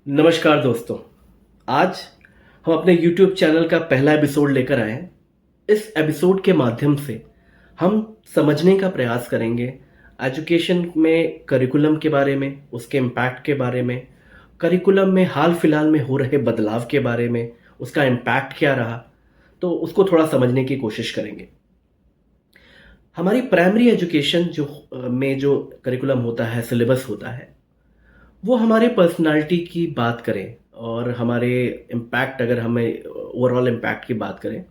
नमस्कार दोस्तों। आज हम अपने YouTube चैनल का पहला एपिसोड लेकर आए हैं। इस एपिसोड के माध्यम से हम समझने का प्रयास करेंगे एजुकेशन में करिकुलम के बारे में, उसके इम्पैक्ट के बारे में, करिकुलम में हाल फिलहाल में हो रहे बदलाव के बारे में, उसका इम्पैक्ट क्या रहा, तो उसको थोड़ा समझने की कोशिश करेंगे। हमारी प्राइमरी एजुकेशन में जो करिकुलम होता है, सिलेबस होता है, वो हमारे पर्सनालिटी की बात करें और हमारे इम्पैक्ट, अगर हमें ओवरऑल इम्पैक्ट की बात करें,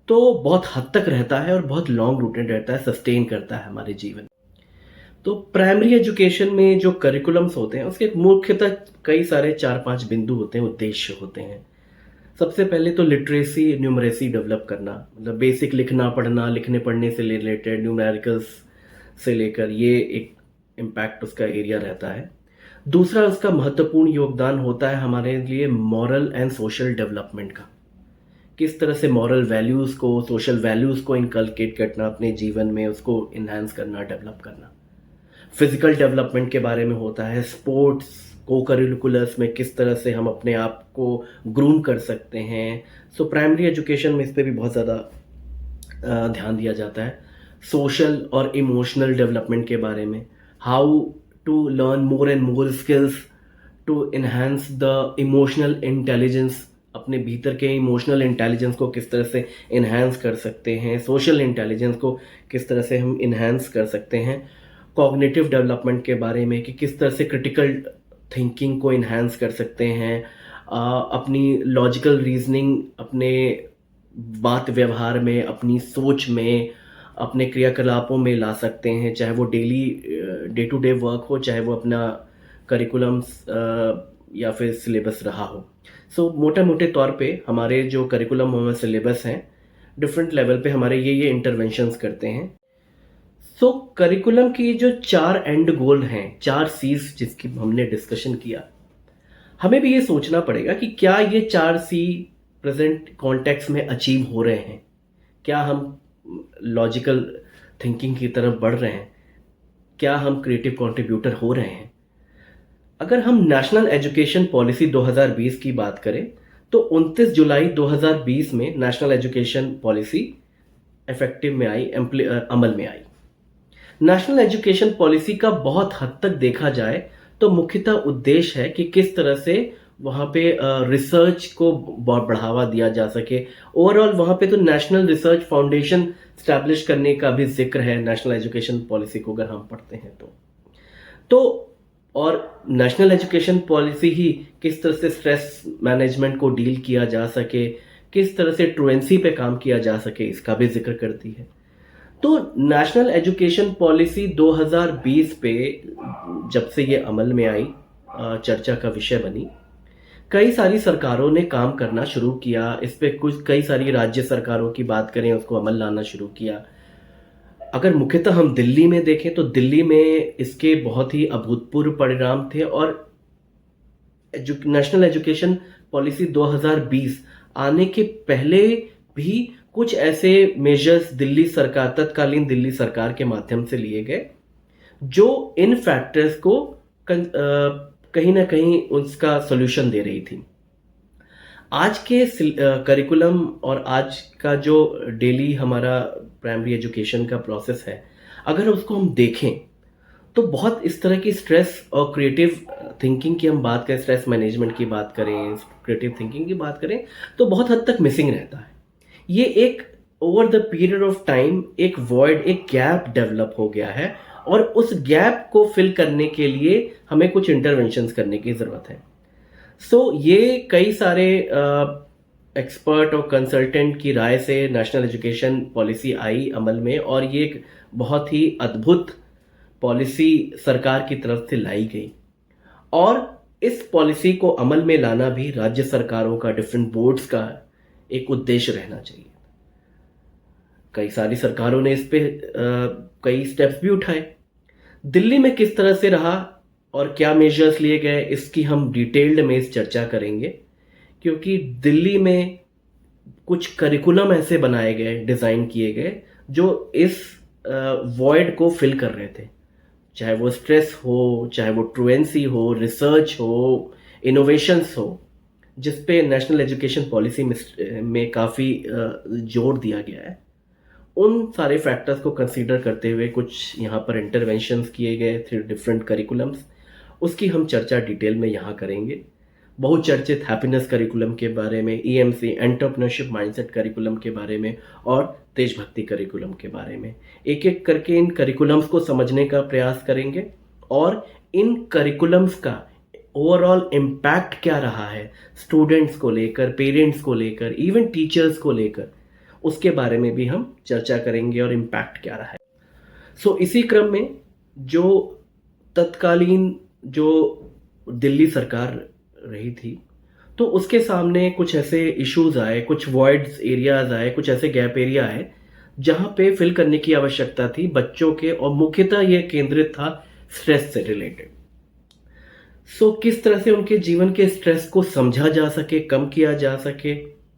तो बहुत हद तक रहता है और बहुत लॉन्ग रूटेड रहता है, सस्टेन करता है हमारे जीवन। तो प्राइमरी एजुकेशन में जो करिकुलम्स होते हैं, उसके मुख्यतः कई सारे 4-5 बिंदु होते हैं, उद्देश्य होते हैं। सबसे पहले तो लिटरेसी, न्यूमरेसी डेवलप करना, मतलब बेसिक लिखना पढ़ना, लिखने पढ़ने से रिलेटेड न्यूमेरिकल्स से लेकर ये एक इम्पैक्ट उसका एरिया रहता है। दूसरा उसका महत्वपूर्ण योगदान होता है हमारे लिए मॉरल एंड सोशल डेवलपमेंट का। किस तरह से मॉरल वैल्यूज़ को, सोशल वैल्यूज़ को इनकलकेट करना अपने जीवन में, उसको इन्हांस करना, डेवलप करना। फिजिकल डेवलपमेंट के बारे में होता है, स्पोर्ट्स को करिकुलर्स में किस तरह से हम अपने आप को ग्रूम कर सकते हैं। सो प्राइमरी एजुकेशन में इस पे भी बहुत ज़्यादा ध्यान दिया जाता है। सोशल और इमोशनल डेवलपमेंट के बारे में, how to learn more and more skills to enhance the emotional intelligence, अपने भीतर के इमोशनल इंटेलिजेंस को किस तरह से इन्हांस कर सकते हैं, सोशल इंटेलिजेंस को किस तरह से हम इन्हांस कर सकते हैं। कॉग्निटिव डेवलपमेंट के बारे में कि किस तरह से क्रिटिकल थिंकिंग को इन्हांस कर सकते हैं, अपनी लॉजिकल रीजनिंग अपने बात व्यवहार में, अपनी सोच में, अपने क्रियाकलापों में ला सकते हैं, चाहे वो daily day to day work हो, चाहे वो अपना करिकुलम्स या फिर सिलेबस रहा हो। सो मोटे मोटे तौर पे हमारे जो करिकुलम और सिलेबस हैं, डिफरेंट लेवल पे हमारे ये इंटरवेंशंस करते हैं। सो करिकुलम की जो 4 एंड गोल हैं, 4 सीज जिसकी हमने डिस्कशन किया, हमें भी ये सोचना पड़ेगा कि क्या ये 4 सी प्रेजेंट कॉन्टेक्स्ट में अचीव हो रहे हैं। क्या हम लॉजिकल थिंकिंग की तरफ बढ़ रहे हैं? क्या हम क्रिएटिव कंट्रीब्यूटर हो रहे हैं? अगर हम नेशनल एजुकेशन पॉलिसी 2020 की बात करें, तो 29 जुलाई 2020 में नेशनल एजुकेशन पॉलिसी इफेक्टिव में आई, अमल में आई। नेशनल एजुकेशन पॉलिसी का बहुत हद तक देखा जाए तो मुख्यतः उद्देश्य है कि किस तरह से वहाँ पे रिसर्च को बढ़ावा दिया जा सके। ओवरऑल वहाँ पे तो नेशनल रिसर्च फाउंडेशन स्टैब्लिश करने का भी जिक्र है नेशनल एजुकेशन पॉलिसी को अगर हम पढ़ते हैं तो और नेशनल एजुकेशन पॉलिसी ही किस तरह से स्ट्रेस मैनेजमेंट को डील किया जा सके, किस तरह से ट्रुएंसी पे काम किया जा सके, इसका भी जिक्र करती है। तो नेशनल एजुकेशन पॉलिसी 2020 पे जब से ये अमल में आई, चर्चा का विषय बनी, कई सारी सरकारों ने काम करना शुरू किया इस पे। कुछ कई सारी राज्य सरकारों की बात करें, उसको अमल लाना शुरू किया। अगर मुख्यतः हम दिल्ली में देखें तो दिल्ली में इसके बहुत ही अभूतपूर्व परिणाम थे और नेशनल एजुकेशन पॉलिसी 2020 आने के पहले भी कुछ ऐसे मेजर्स दिल्ली सरकार, तत्कालीन दिल्ली सरकार के माध्यम से लिए गए जो इन फैक्टर्स को कहीं ना कहीं उसका सॉल्यूशन दे रही थी। आज के करिकुलम और आज का जो डेली हमारा प्राइमरी एजुकेशन का प्रोसेस है, अगर उसको हम देखें तो बहुत इस तरह की स्ट्रेस और क्रिएटिव थिंकिंग की हम बात करें, स्ट्रेस मैनेजमेंट की बात करें, क्रिएटिव थिंकिंग की बात करें, तो बहुत हद तक मिसिंग रहता है। ये एक over the period of time एक वॉइड, एक गैप डेवलप हो गया है और उस गैप को फिल करने के लिए हमें कुछ इंटरवेंशंस करने की ज़रूरत है। ये कई सारे एक्सपर्ट और कंसल्टेंट की राय से नेशनल एजुकेशन पॉलिसी आई अमल में और ये एक बहुत ही अद्भुत पॉलिसी सरकार की तरफ से लाई गई। और इस पॉलिसी को अमल में लाना भी राज्य सरकारों का, डिफरेंट बोर्ड्स का एक उद्देश्य रहना चाहिए। कई सारी सरकारों ने इस पे कई स्टेप्स भी उठाए। दिल्ली में किस तरह से रहा और क्या मेजर्स लिए गए, इसकी हम डिटेल्ड में इस चर्चा करेंगे, क्योंकि दिल्ली में कुछ करिकुलम ऐसे बनाए गए, डिज़ाइन किए गए जो इस वॉइड को फिल कर रहे थे। चाहे वो स्ट्रेस हो, चाहे वो ट्रुएंसी हो, रिसर्च हो, इनोवेशंस हो, जिस पे नेशनल एजुकेशन पॉलिसी में काफ़ी जोर दिया गया है, उन सारे फैक्टर्स को कंसीडर करते हुए कुछ यहाँ पर इंटरवेंशंस किए गए थ्रू डिफरेंट करिकुलम्स, उसकी हम चर्चा डिटेल में यहाँ करेंगे। बहुचर्चित हैप्पीनेस करिकुलम के बारे में, ईएमसी एंटरप्रेन्योरशिप माइंडसेट करिकुलम के बारे में और देशभक्ति करिकुलम के बारे में एक एक करके इन करिकुलम्स को समझने का प्रयास करेंगे और इन करिकुलम्स का ओवरऑल इम्पैक्ट क्या रहा है स्टूडेंट्स को लेकर, पेरेंट्स को लेकर, इवन टीचर्स को लेकर, उसके बारे में भी हम चर्चा करेंगे और इम्पैक्ट क्या रहा है। सो इसी क्रम में जो तत्कालीन जो दिल्ली सरकार रही थी, तो उसके सामने कुछ ऐसे इश्यूज आए, कुछ वॉइड्स एरियाज आए, कुछ ऐसे गैप एरिया आए जहां पे फिल करने की आवश्यकता थी बच्चों के, और मुख्यतः ये केंद्रित था स्ट्रेस से रिलेटेड। सो किस तरह से उनके जीवन के स्ट्रेस को समझा जा सके, कम किया जा सके,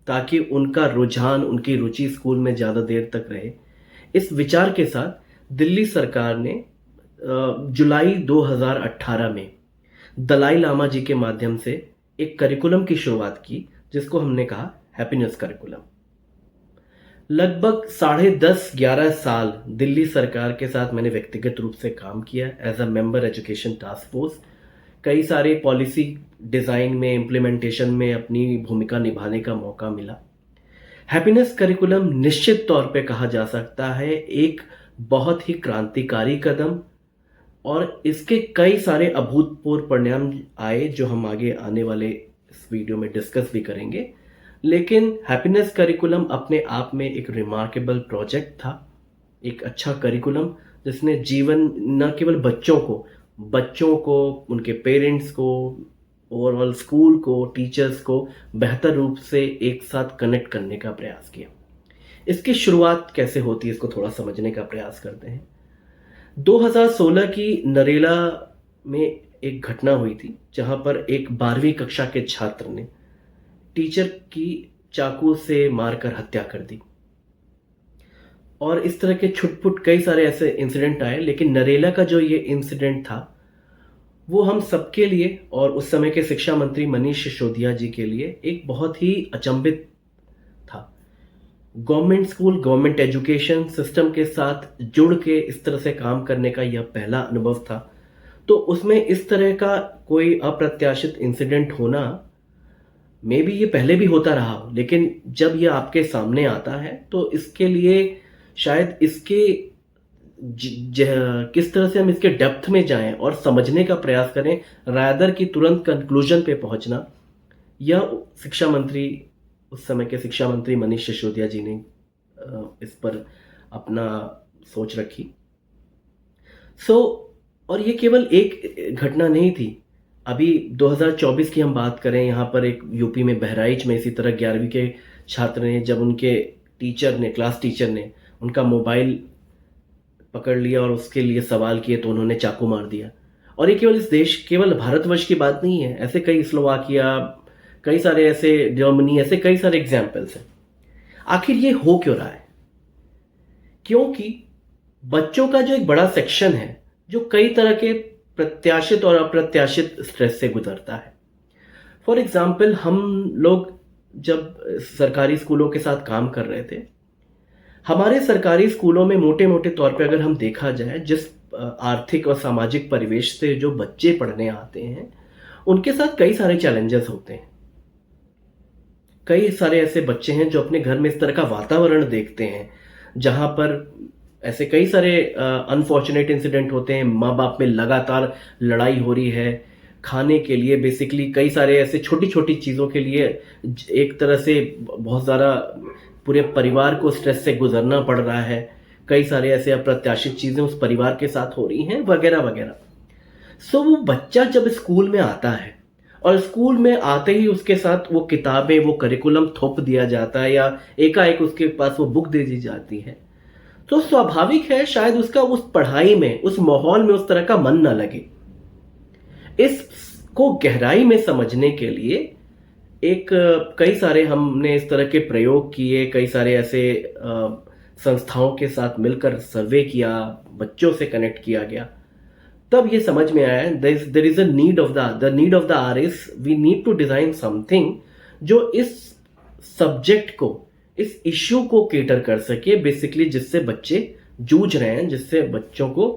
ताकि उनका रुझान, उनकी रुचि स्कूल में ज़्यादा देर तक रहे। इस विचार के साथ दिल्ली सरकार ने जुलाई 2018 में दलाई लामा जी के माध्यम से एक करिकुलम की शुरुआत की, जिसको हमने कहा हैप्पीनेस करिकुलम। लगभग 10.5-11 साल दिल्ली सरकार के साथ मैंने व्यक्तिगत रूप से काम किया as a member education task force. कई सारे पॉलिसी डिज़ाइन में, इम्प्लीमेंटेशन में अपनी भूमिका निभाने का मौका मिला। हैप्पीनेस करिकुलम निश्चित तौर पे कहा जा सकता है एक बहुत ही क्रांतिकारी कदम, और इसके कई सारे अभूतपूर्व परिणाम आए जो हम आगे आने वाले इस वीडियो में डिस्कस भी करेंगे। लेकिन हैप्पीनेस करिकुलम अपने आप में एक रिमार्केबल प्रोजेक्ट था, एक अच्छा करिकुलम जिसने जीवन न केवल बच्चों को, उनके पेरेंट्स को, ओवरऑल स्कूल को, टीचर्स को बेहतर रूप से एक साथ कनेक्ट करने का प्रयास किया। इसकी शुरुआत कैसे होती है, इसको थोड़ा समझने का प्रयास करते हैं। 2016 की नरेला में एक घटना हुई थी जहां पर एक 12वीं कक्षा के छात्र ने टीचर की चाकू से मारकर हत्या कर दी, और इस तरह के छुटपुट कई सारे ऐसे इंसिडेंट आए। लेकिन नरेला का जो ये इंसिडेंट था वो हम सबके लिए और उस समय के शिक्षा मंत्री मनीष सिसोदिया जी के लिए एक बहुत ही अचंभित था। Government school, government education system के साथ जुड़ के इस तरह से काम करने का यह पहला अनुभव था। तो उसमें इस तरह का कोई अप्रत्याशित इंसिडेंट होना, मे बी ये पहले भी होता रहा हो, लेकिन जब ये आपके सामने आता है तो इसके लिए शायद इसके किस तरह से हम इसके डेप्थ में जाएं और समझने का प्रयास करें, रादर की तुरंत कंक्लूजन पे पहुंचना, यह शिक्षा मंत्री, उस समय के शिक्षा मंत्री मनीष सिसोदिया जी ने इस पर अपना सोच रखी। और ये केवल एक घटना नहीं थी। अभी 2024 की हम बात करें, यहाँ पर एक यूपी में बहराइच में इसी तरह 11वीं के छात्र ने, जब उनके क्लास टीचर ने उनका मोबाइल पकड़ लिया और उसके लिए सवाल किए तो उन्होंने चाकू मार दिया। और ये केवल भारतवर्ष की बात नहीं है, ऐसे कई, स्लोवाकिया, कई सारे ऐसे, जर्मनी, ऐसे कई सारे एग्जाम्पल्स हैं। आखिर ये हो क्यों रहा है? क्योंकि बच्चों का जो एक बड़ा सेक्शन है जो कई तरह के प्रत्याशित और अप्रत्याशित स्ट्रेस से गुजरता है। फॉर एग्जाम्पल, हम लोग जब सरकारी स्कूलों के साथ काम कर रहे थे, हमारे सरकारी स्कूलों में मोटे मोटे तौर पे अगर हम देखा जाए, जिस आर्थिक और सामाजिक परिवेश से जो बच्चे पढ़ने आते हैं, उनके साथ कई सारे चैलेंजेस होते हैं। कई सारे ऐसे बच्चे हैं जो अपने घर में इस तरह का वातावरण देखते हैं जहां पर ऐसे कई सारे अनफॉर्चुनेट इंसिडेंट होते हैं। माँ बाप में लगातार लड़ाई हो रही है खाने के लिए, बेसिकली कई सारे ऐसे छोटी छोटी चीज़ों के लिए एक तरह से बहुत ज़्यादा पूरे परिवार को स्ट्रेस से गुजरना पड़ रहा है। कई सारे ऐसे अप्रत्याशित चीज़ें उस परिवार के साथ हो रही हैं, वगैरह वगैरह। सो वो बच्चा जब स्कूल में आता है और स्कूल में आते ही उसके साथ वो किताबें, वो करिकुलम थोप दिया जाता है या एकाएक उसके पास वो बुक दे दी जाती है, तो स्वाभाविक है शायद उसका उस पढ़ाई में, उस माहौल में उस तरह का मन ना लगे। इसको गहराई में समझने के लिए कई सारे हमने इस तरह के प्रयोग किए, कई सारे ऐसे संस्थाओं के साथ मिलकर सर्वे किया, बच्चों से कनेक्ट किया गया। तब ये समझ में आया there is a need of the hour is we need to design something जो इस सब्जेक्ट को, इस इश्यू को केटर कर सके, बेसिकली जिससे बच्चे जूझ रहे हैं, जिससे बच्चों को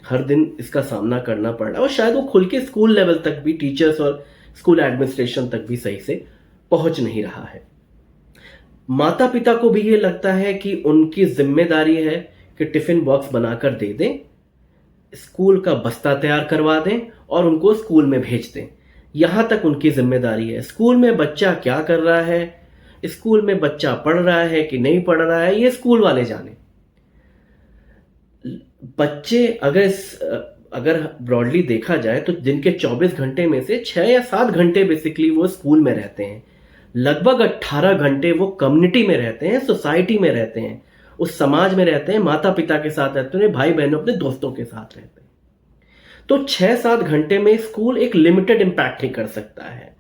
हर दिन इसका सामना करना पड़ रहा है, और शायद वो खुल के स्कूल लेवल तक भी, टीचर्स और स्कूल एडमिनिस्ट्रेशन तक भी सही से पहुंच नहीं रहा है। माता पिता को भी ये लगता है कि उनकी जिम्मेदारी है कि टिफिन बॉक्स बनाकर दे दें, स्कूल का बस्ता तैयार करवा दें और उनको स्कूल में भेज दें। यहां तक उनकी जिम्मेदारी है। स्कूल में बच्चा क्या कर रहा है, स्कूल में बच्चा पढ़ रहा है कि नहीं पढ़ रहा है, ये स्कूल वाले जाने। बच्चे अगर ब्रॉडली देखा जाए तो दिन के 24 घंटे में से 6 या 7 घंटे बेसिकली वो स्कूल में रहते हैं। लगभग 18 घंटे वो कम्युनिटी में रहते हैं, सोसाइटी में रहते हैं, उस समाज में रहते हैं, माता पिता के साथ रहते हैं, भाई बहनों अपने दोस्तों के साथ रहते हैं। तो 6-7 घंटे में स्कूल एक लिमिटेड इम्पैक्ट ही कर सकता है,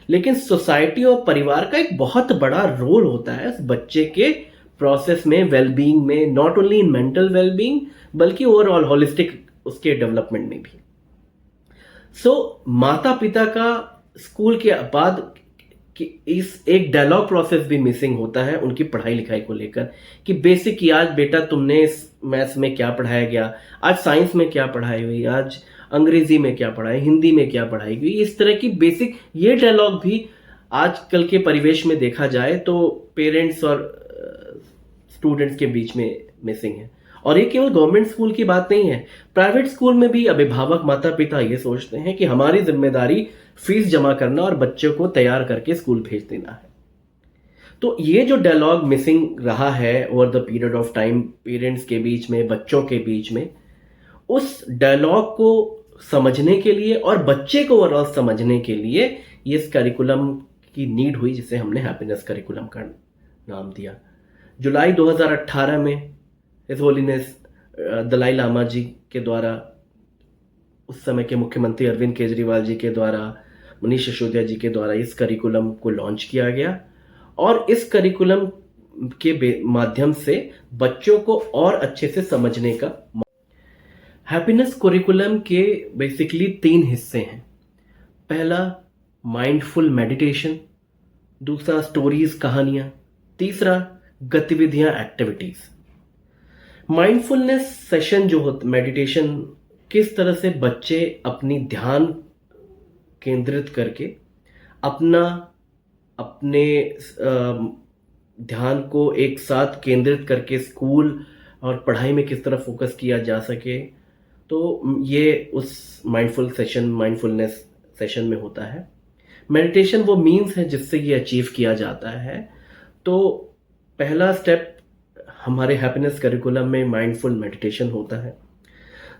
लेकिन सोसाइटी और परिवार का एक बहुत बड़ा रोल होता है उस बच्चे के प्रोसेस में, वेलबींग में, not only in mental wellbeing बल्कि ओवरऑल होलिस्टिक उसके डेवलपमेंट में भी। माता पिता का स्कूल के बाद कि इस एक डायलॉग प्रोसेस भी मिसिंग होता है उनकी पढ़ाई लिखाई को लेकर, कि बेसिक कि आज बेटा तुमने इस मैथ्स में क्या पढ़ाया गया, आज साइंस में क्या पढ़ाई हुई, आज अंग्रेजी में क्या पढ़ाई, हिंदी में क्या पढ़ाई हुई, इस तरह की बेसिक ये डायलॉग भी आजकल के परिवेश में देखा जाए तो पेरेंट्स और स्टूडेंट्स के बीच में मिसिंग है। और ये केवल गवर्नमेंट स्कूल की बात नहीं है, प्राइवेट स्कूल में भी अभिभावक माता पिता ये सोचते हैं कि हमारी जिम्मेदारी फीस जमा करना और बच्चों को तैयार करके स्कूल भेज देना है। तो ये जो डायलॉग मिसिंग रहा है over the period of time parents के बीच में, बच्चों के बीच में, उस डायलॉग को समझने के लिए और बच्चे को ओवरऑल समझने के लिए ये इस करिकुलम की नीड हुई, जिसे हमने हैप्पीनेस करिकुलम का नाम दिया। जुलाई 2018 में हिज होलीनेस दलाई लामा जी के द्वारा, उस समय के मुख्यमंत्री अरविंद केजरीवाल जी के द्वारा, मनीष सिसोदिया जी के द्वारा इस करिकुलम को लॉन्च किया गया, और इस करिकुलम के माध्यम से बच्चों को और अच्छे से समझने का। हैप्पीनेस करिकुलम के बेसिकली 3 हिस्से हैं। पहला माइंडफुल मेडिटेशन, दूसरा स्टोरीज कहानियां, तीसरा गतिविधियां एक्टिविटीज। माइंडफुलनेस सेशन जो होता, मेडिटेशन, किस तरह से बच्चे अपनी ध्यान केंद्रित करके अपने ध्यान को एक साथ केंद्रित करके स्कूल और पढ़ाई में किस तरह फोकस किया जा सके, तो ये उस माइंडफुलनेस सेशन में होता है। मेडिटेशन वो मीन्स है जिससे ये अचीव किया जाता है। तो पहला स्टेप हमारे हैप्पीनेस करिकुलम में माइंडफुल मेडिटेशन होता है।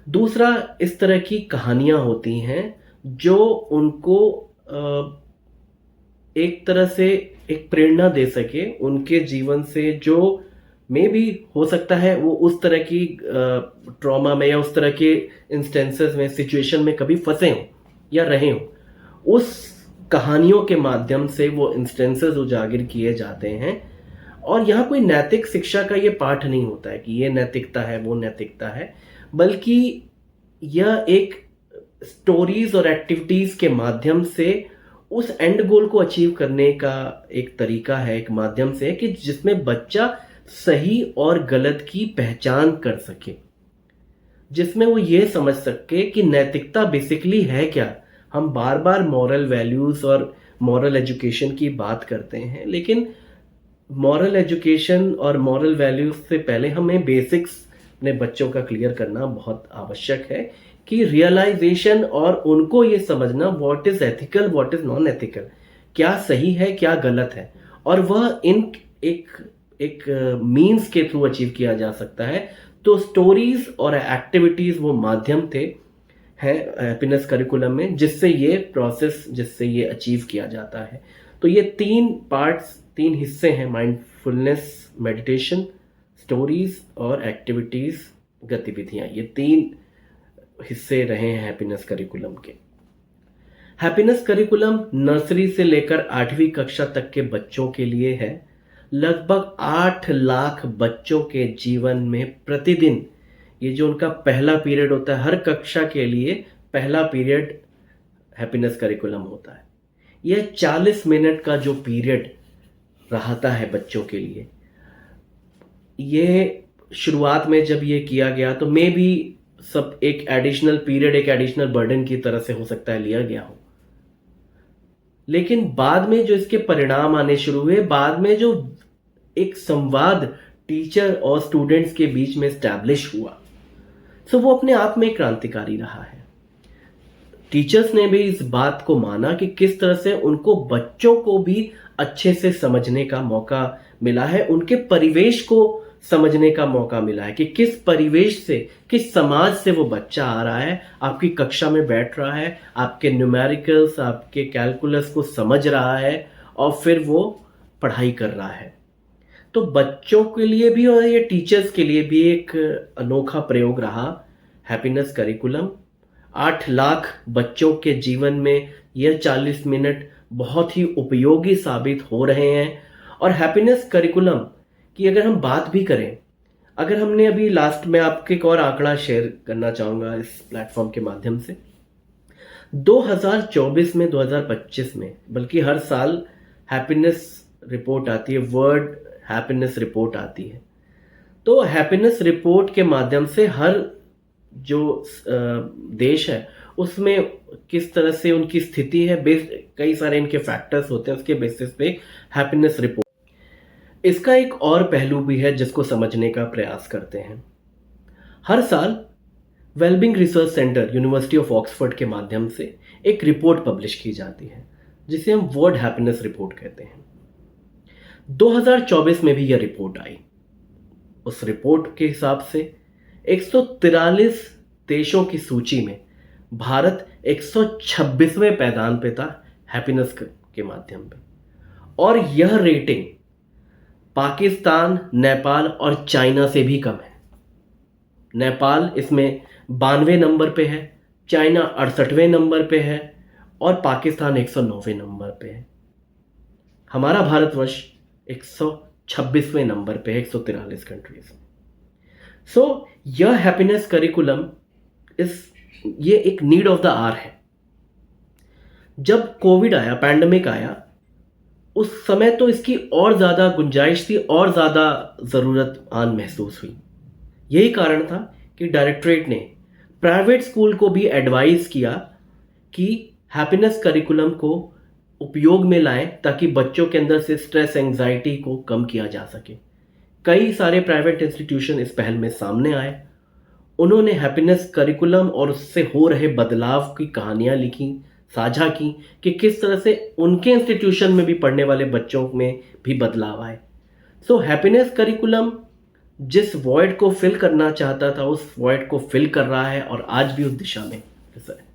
दूसरा, इस तरह की कहानियां होती हैं जो उनको एक तरह से एक प्रेरणा दे सके उनके जीवन से, जो मे भी हो सकता है वो उस तरह की ट्रॉमा में या उस तरह के इंस्टेंसेस में, सिचुएशन में कभी फंसे हों या रहे हों। उस कहानियों के माध्यम से वो इंस्टेंसेस उजागर किए जाते हैं। और यहाँ कोई नैतिक शिक्षा का ये पाठ नहीं होता है कि ये नैतिकता है, वो नैतिकता है, बल्कि यह एक स्टोरीज और एक्टिविटीज के माध्यम से उस एंड गोल को अचीव करने का एक तरीका है, एक माध्यम से, कि जिसमें बच्चा सही और गलत की पहचान कर सके, जिसमें वो ये समझ सके कि नैतिकता बेसिकली है क्या। हम बार बार मॉरल वैल्यूज और मॉरल एजुकेशन की बात करते हैं, लेकिन मॉरल एजुकेशन और मॉरल वैल्यूज से पहले हमें बेसिक्स अपने बच्चों का क्लियर करना बहुत आवश्यक है, कि रियलाइजेशन और उनको ये समझना what is ethical, what is non ethical, क्या सही है, क्या गलत है, और वह इन एक मीन्स के थ्रू अचीव किया जा सकता है। तो स्टोरीज और एक्टिविटीज वो माध्यम थे है हैप्पीनेस करिकुलम में, जिससे ये अचीव किया जाता है। तो ये 3 पार्ट्स, 3 हिस्से हैं, माइंडफुलनेस मेडिटेशन, स्टोरीज और एक्टिविटीज गतिविधियां। ये 3 हिस्से रहे हैं हैप्पीनेस करिकुलम के। हैप्पीनेस करिकुलम नर्सरी से लेकर 8वीं कक्षा तक के बच्चों के लिए है। लगभग 8 लाख बच्चों के जीवन में प्रतिदिन ये जो उनका पहला पीरियड होता है, हर कक्षा के लिए पहला पीरियड हैप्पीनेस करिकुलम होता है। यह 40 मिनट का जो पीरियड रहता है बच्चों के लिए, ये शुरुआत में जब ये किया गया तो मे भी सब एक एडिशनल पीरियड, एक एडिशनल बर्डन की तरह से हो सकता है लिया गया हो, लेकिन बाद में जो इसके परिणाम आने शुरू हुए, बाद में जो एक संवाद टीचर और स्टूडेंट्स के बीच में स्टैब्लिश हुआ, तो वो अपने आप में क्रांतिकारी रहा है। टीचर्स ने भी इस बात को माना कि किस तरह से उनको बच्चों को भी अच्छे से समझने का मौका मिला है, उनके परिवेश को समझने का मौका मिला है कि किस परिवेश से, किस समाज से वो बच्चा आ रहा है, आपकी कक्षा में बैठ रहा है, आपके न्यूमेरिकल्स, आपके कैलकुलस को समझ रहा है और फिर वो पढ़ाई कर रहा है। तो बच्चों के लिए भी और ये टीचर्स के लिए भी एक अनोखा प्रयोग रहा हैप्पीनेस करिकुलम। 8 लाख बच्चों के जीवन में यह 40 मिनट बहुत ही उपयोगी साबित हो रहे हैं। और हैप्पीनेस करिकुलम की अगर हम बात भी करें, अगर हमने अभी लास्ट में आपके एक और आंकड़ा शेयर करना चाहूँगा इस प्लेटफॉर्म के माध्यम से, 2024 में, 2025 में, बल्कि हर साल हैप्पीनेस रिपोर्ट आती है, वर्ल्ड हैप्पीनेस रिपोर्ट आती है। तो हैप्पीनेस रिपोर्ट के माध्यम से हर जो देश है उसमें किस तरह से उनकी स्थिति है, कई सारे इनके फैक्टर्स होते हैं, उसके बेसिस पे हैप्पीनेस रिपोर्ट। इसका एक और पहलू भी है जिसको समझने का प्रयास करते हैं। हर साल wellbeing research centre, university of Oxford के माध्यम से एक रिपोर्ट पब्लिश की जाती है जिसे हम वर्ल्ड हैप्पीनेस रिपोर्ट कहते हैं। 2024 में भी यह रिपोर्ट आई। उस रिपोर्ट के हिसाब से 143 देशों की सूची में भारत 126वें पैदान पे था हैप्पीनेस के माध्यम पे, और यह रेटिंग पाकिस्तान, नेपाल और चाइना से भी कम है। नेपाल इसमें 92वें नंबर पे है, चाइना 68वें नंबर पे है और पाकिस्तान 109वें नंबर पे है। हमारा भारतवर्ष 126वें नंबर पे है 143 कंट्रीज में। सो यह हैप्पीनेस करिकुलम ये एक नीड ऑफ द आवर है। जब कोविड आया, पैंडेमिक आया, उस समय तो इसकी और ज़्यादा गुंजाइश थी और ज़्यादा ज़रूरत आन महसूस हुई। यही कारण था कि डायरेक्टरेट ने प्राइवेट स्कूल को भी एडवाइस किया कि हैप्पीनेस करिकुलम को उपयोग में लाएं ताकि बच्चों के अंदर से स्ट्रेस, एंजाइटी को कम किया जा सके। कई सारे प्राइवेट इंस्टीट्यूशन इस पहल में सामने आए। उन्होंने हैप्पीनेस करिकुलम और उससे हो रहे बदलाव की कहानियां लिखी, साझा की कि किस तरह से उनके इंस्टीट्यूशन में भी पढ़ने वाले बच्चों में भी बदलाव आए। सो हैप्पीनेस करिकुलम जिस वॉइड को फिल करना चाहता था उस वॉइड को फिल कर रहा है और आज भी उस दिशा में है।